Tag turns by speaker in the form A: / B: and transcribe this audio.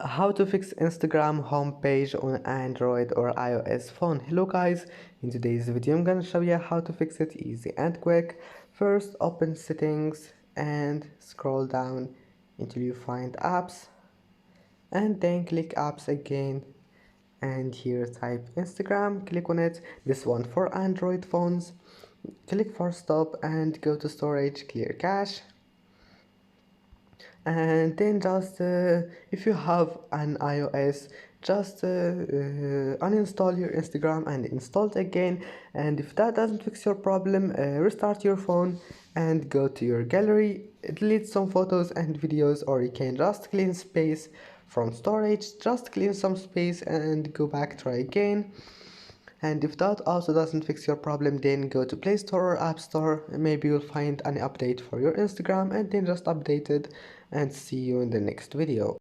A: How to fix Instagram homepage on Android or iOS phone. Hello guys, in today's video I'm gonna show you how to fix it easy and quick. First, open settings and scroll down until you find apps, and then click apps again, and here type Instagram, click on it, this one for Android phones. Click for stop and go to storage, clear cache, and then just if you have an iOS, just uninstall your Instagram and install it again. And if that doesn't fix your problem, restart your phone and go to your gallery, delete some photos and videos, or you can just clean space from storage, just clean some space and go back, try again. And if that also doesn't fix your problem, then go to Play Store or App Store. Maybe you'll find an update for your Instagram, and then just update it, and see you in the next video.